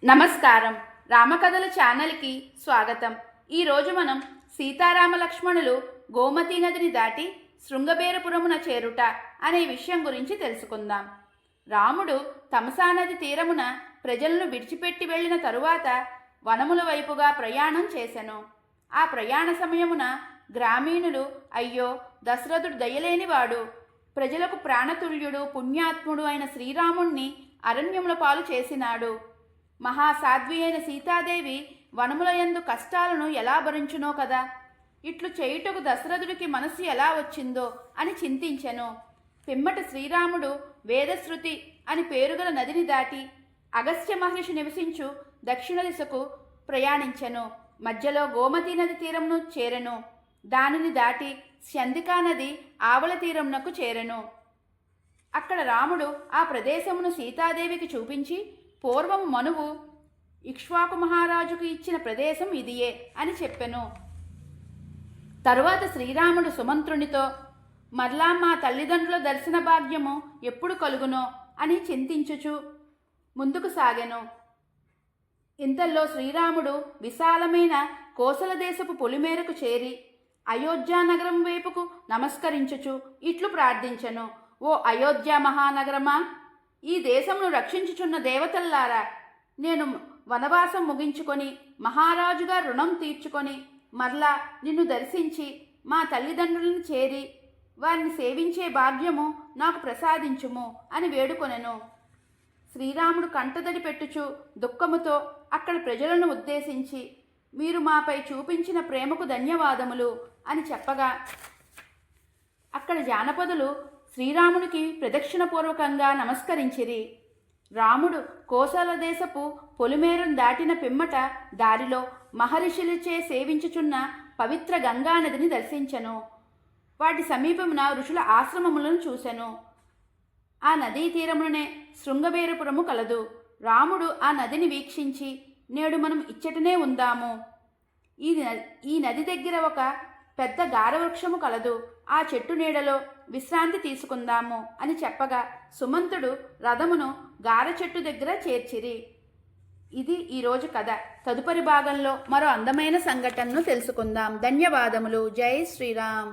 నమస్కారం. రామకథల ఛానల్కి స్వాగతం. ఈరోజు మనం సీతారామ లక్ష్మణులు గోమతీ నదిని దాటి శృంగబేరపురమున చేరుట అనే విషయం గురించి తెలుసుకుందాం. రాముడు తమసా నది తీరమున ప్రజలను విడిచిపెట్టి వెళ్ళిన తరువాత వనముల వైపుగా ప్రయాణం చేసెను. ఆ ప్రయాణ సమయమున గ్రామీణులు, అయ్యో దశరథుడు దయలేనివాడు, ప్రజలకు ప్రాణతుల్యుడు పుణ్యాత్ముడు అయిన శ్రీరాముణ్ణి అరణ్యముల పాలు చేసినాడు, మహాసాధ్వి అయిన సీతాదేవి వనములయందు కష్టాలను ఎలా భరించునో కదా, ఇట్లు చేయుటకు దశరథుడికి మనస్సు ఎలా వచ్చిందో అని చింతించెను. పిమ్మట శ్రీరాముడు వేదశృతి అని పేరుగల నదిని దాటి అగస్త్య మహర్షి నివసించు దక్షిణ దిశకు ప్రయాణించెను. మధ్యలో గోమతీ నది తీరమును చేరెను. దానిని దాటి స్యందికా నది ఆవల తీరమునకు చేరెను. అక్కడ రాముడు ఆ ప్రదేశమును సీతాదేవికి చూపించి, పూర్వము మనువు ఇక్ష్వాకు మహారాజుకు ఇచ్చిన ప్రదేశం ఇదియే అని చెప్పెను. తరువాత శ్రీరాముడు సుమంత్రునితో, మరలా మా తల్లిదండ్రుల దర్శన భాగ్యము ఎప్పుడు కలుగునో అని చింతించుచు ముందుకు సాగెను. ఇంతలో శ్రీరాముడు విశాలమైన కోసల దేశపు పొలిమేరకు చేరి అయోధ్యానగరం వైపుకు నమస్కరించుచు ఇట్లు ప్రార్థించెను. ఓ అయోధ్య మహానగరమా, ఈ దేశమును రక్షించుచున్న దేవతల్లారా, నేను వనవాసం ముగించుకొని మహారాజుగా రుణం తీర్చుకొని మరలా నిన్ను దర్శించి మా తల్లిదండ్రులను చేరి వారిని సేవించే భాగ్యము నాకు ప్రసాదించుము అని వేడుకొనెను. శ్రీరాముడు కంటదడి పెట్టుచు దుఃఖముతో అక్కడ ప్రజలను ఉద్దేశించి, మీరు మాపై చూపించిన ప్రేమకు ధన్యవాదములు అని చెప్పగా అక్కడ జానపదులు శ్రీరామునికి ప్రదక్షిణపూర్వకంగా నమస్కరించిరి. రాముడు కోసల దేశపు పొలిమేరును దాటిన పిమ్మట దారిలో మహర్షులచే సేవించుచున్న పవిత్ర గంగానదిని దర్శించెను. వాటి సమీపమున ఋషుల ఆశ్రమములను చూసెను. ఆ నదీ తీరముననే శృంగబేరపురము కలదు. రాముడు ఆ నదిని వీక్షించి, నేడు మనం ఇచ్చటనే ఉందాము, ఈ నది దగ్గర ఒక పెద్ద గారవృక్షము కలదు, ఆ చెట్టు నీడలో విశ్రాంతి తీసుకుందాము అని చెప్పగా సుమంతుడు రథమును గార చెట్టు దగ్గర చేర్చిరి. ఇది ఈరోజు కథ. తదుపరి భాగంలో మరో అందమైన సంఘటనను తెలుసుకుందాం. ధన్యవాదములు. జై శ్రీరామ్.